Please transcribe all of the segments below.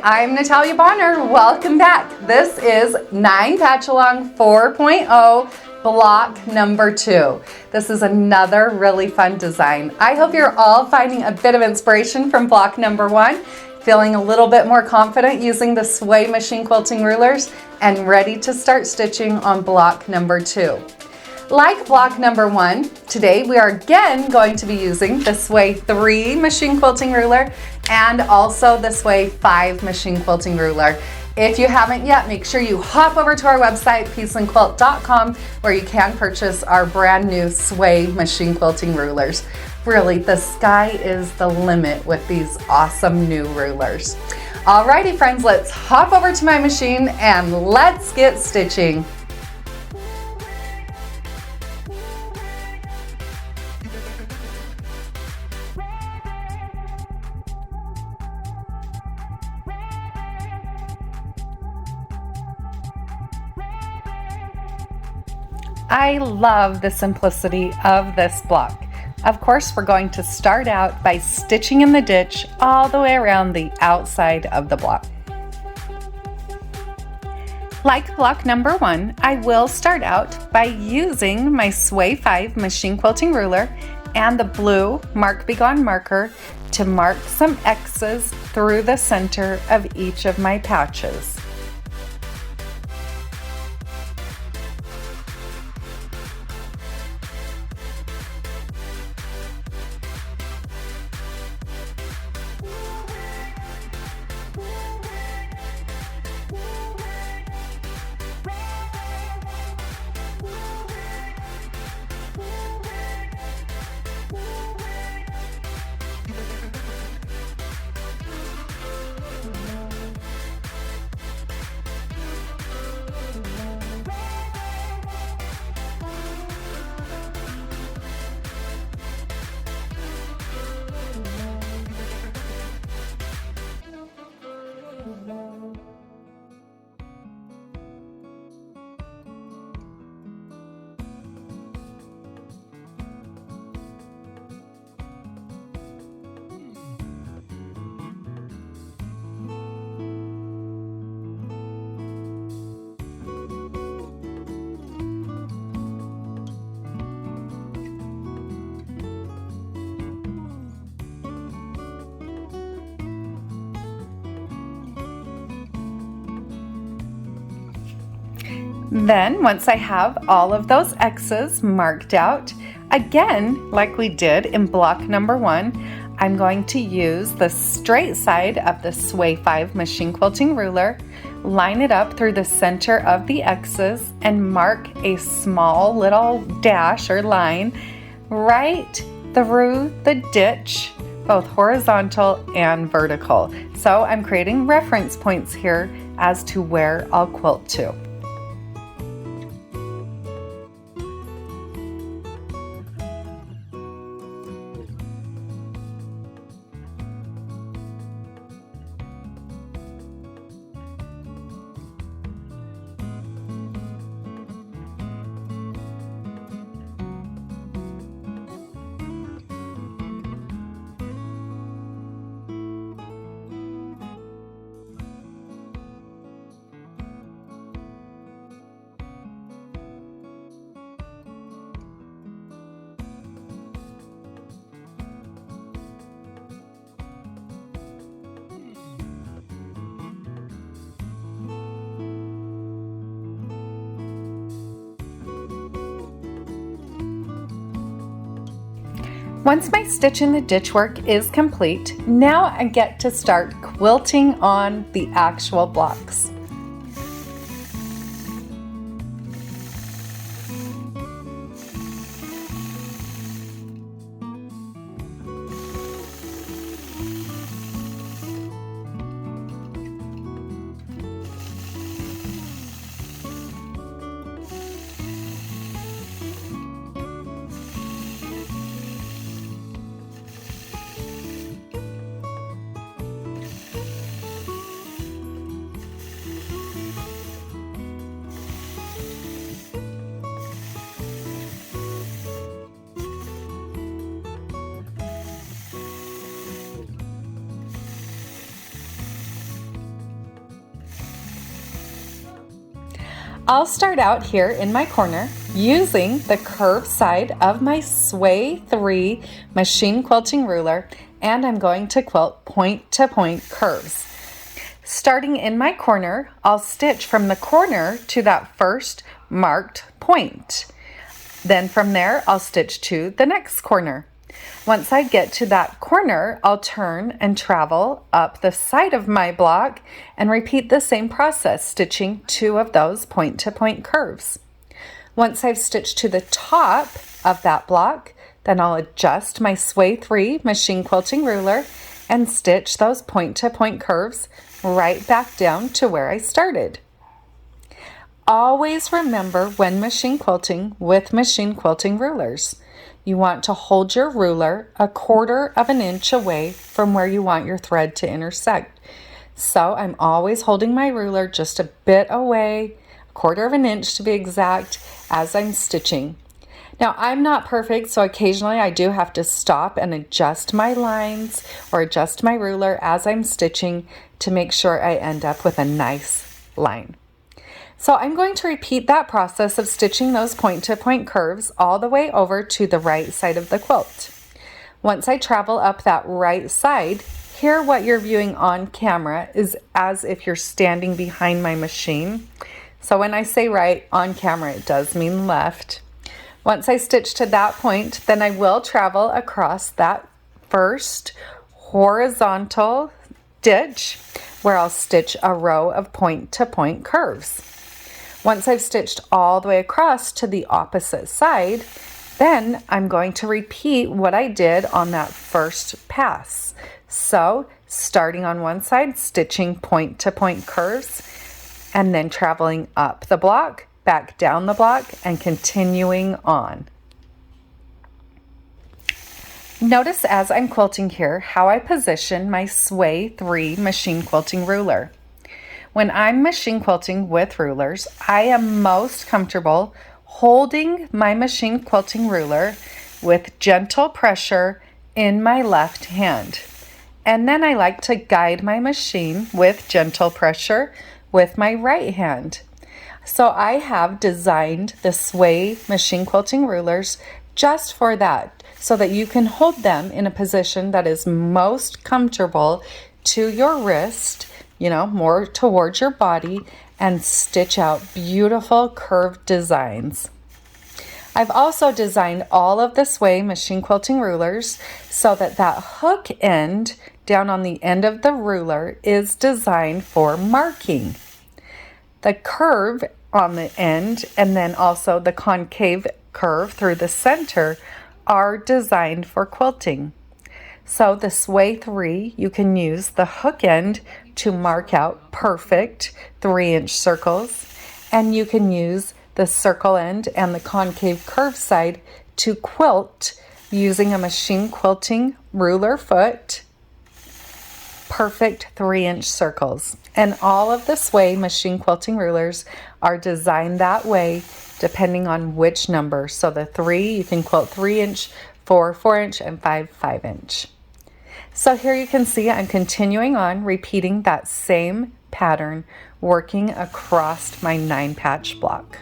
I'm Natalia Bonner. Welcome back. This is 9 Patchalong 4.0 block number 2. This is another really fun design. I hope you're all finding a bit of inspiration from block number 1, feeling a little bit more confident using the Sway machine quilting rulers, and ready to start stitching on block number 2. Like block number 1, today we are again going to be using the Sway 3 machine quilting ruler and also the Sway 5 machine quilting ruler. If you haven't yet, make sure you hop over to our website, peaceandquilt.com, where you can purchase our brand new Sway machine quilting rulers. Really, the sky is the limit with these awesome new rulers. Alrighty friends, let's hop over to my machine and let's get stitching. I love the simplicity of this block. Of course, we're going to start out by stitching in the ditch all the way around the outside of the block. Like block number 1, I will start out by using my Sway 5 machine quilting ruler and the blue Mark Be Gone marker to mark some X's through the center of each of my patches. Then, once I have all of those X's marked out, again, like we did in block number 1, I'm going to use the straight side of the Sway 5 machine quilting ruler, line it up through the center of the X's, and mark a small little dash or line right through the ditch, both horizontal and vertical. So I'm creating reference points here as to where I'll quilt to. Once my stitch in the ditch work is complete, now I get to start quilting on the actual blocks. I'll start out here in my corner using the curved side of my Sway 3 machine quilting ruler, and I'm going to quilt point to point curves. Starting in my corner, I'll stitch from the corner to that first marked point. Then from there, I'll stitch to the next corner. Once I get to that corner, I'll turn and travel up the side of my block and repeat the same process, stitching 2 of those point-to-point curves. Once I've stitched to the top of that block, then I'll adjust my Sway 3 machine quilting ruler and stitch those point-to-point curves right back down to where I started. Always remember when machine quilting with machine quilting rulers, you want to hold your ruler 1/4 of an inch away from where you want your thread to intersect. So I'm always holding my ruler just a bit away, 1/4 of an inch to be exact, as I'm stitching. Now I'm not perfect, so occasionally I do have to stop and adjust my lines or adjust my ruler as I'm stitching to make sure I end up with a nice line. So I'm going to repeat that process of stitching those point-to-point curves all the way over to the right side of the quilt. Once I travel up that right side, here what you're viewing on camera is as if you're standing behind my machine. So when I say right on camera, it does mean left. Once I stitch to that point, then I will travel across that first horizontal stitch where I'll stitch a row of point-to-point curves. Once I've stitched all the way across to the opposite side, then I'm going to repeat what I did on that first pass. So starting on one side, stitching point-to-point curves, and then traveling up the block, back down the block, and continuing on. Notice as I'm quilting here how I position my Sway 3 machine quilting ruler. When I'm machine quilting with rulers, I am most comfortable holding my machine quilting ruler with gentle pressure in my left hand. And then I like to guide my machine with gentle pressure with my right hand. So I have designed the Sway machine quilting rulers just for that, so that you can hold them in a position that is most comfortable to your wrist, more towards your body, and stitch out beautiful curved designs. I've also designed all of the Sway machine quilting rulers so that that hook end down on the end of the ruler is designed for marking. The curve on the end and then also the concave curve through the center are designed for quilting. So the Sway 3, you can use the hook end to mark out perfect 3-inch circles, and you can use the circle end and the concave curve side to quilt using a machine quilting ruler foot, perfect 3-inch circles. And all of the Sway machine quilting rulers are designed that way depending on which number. So the 3, you can quilt 3-inch, 4, 4-inch, and 5, 5-inch. So here you can see I'm continuing on repeating that same pattern, working across my 9-patch block.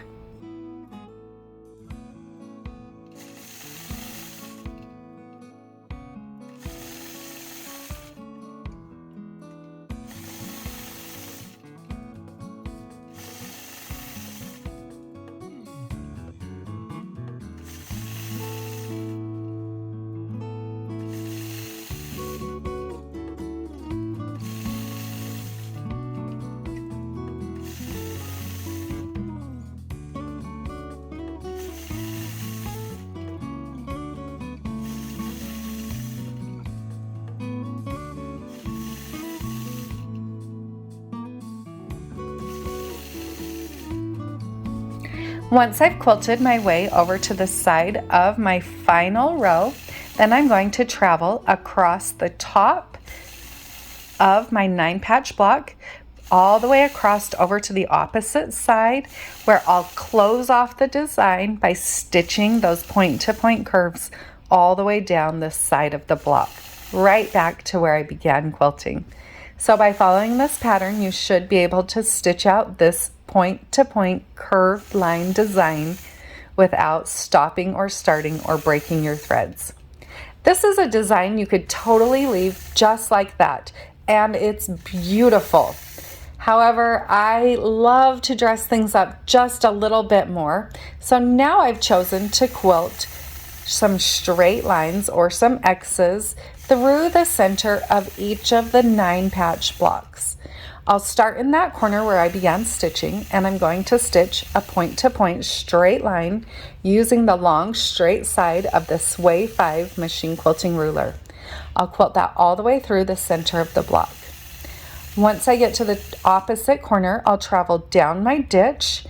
Once I've quilted my way over to the side of my final row, then I'm going to travel across the top of my 9-patch block, all the way across over to the opposite side, where I'll close off the design by stitching those point-to-point curves all the way down the side of the block, right back to where I began quilting. So by following this pattern, you should be able to stitch out this point-to-point curved line design without stopping or starting or breaking your threads. This is a design you could totally leave just like that, and it's beautiful. However, I love to dress things up just a little bit more, so now I've chosen to quilt some straight lines or some X's through the center of each of the 9 patch blocks. I'll start in that corner where I began stitching, and I'm going to stitch a point-to-point straight line using the long straight side of the Sway 5 machine quilting ruler. I'll quilt that all the way through the center of the block. Once I get to the opposite corner, I'll travel down my ditch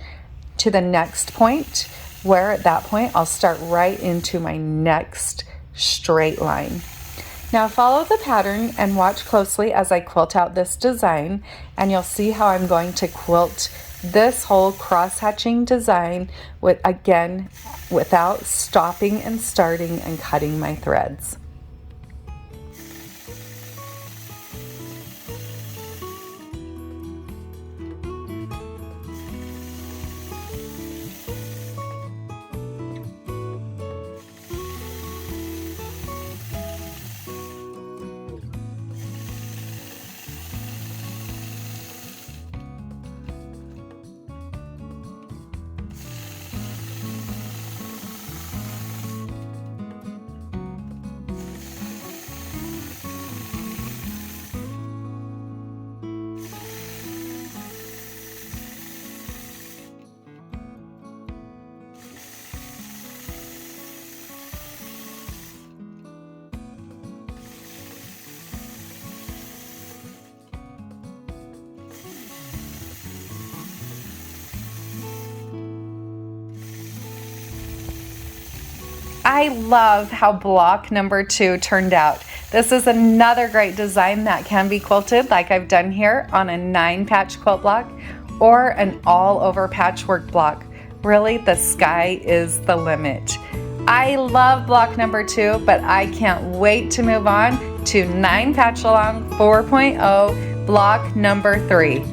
to the next point, where at that point I'll start right into my next straight line. Now follow the pattern and watch closely as I quilt out this design, and you'll see how I'm going to quilt this whole cross-hatching design without stopping and starting and cutting my threads. I love how block number 2 turned out. This is another great design that can be quilted like I've done here on a 9 patch quilt block or an all over patchwork block. Really, the sky is the limit. I love block number 2, but I can't wait to move on to 9 Patchalong 4.0 block number 3.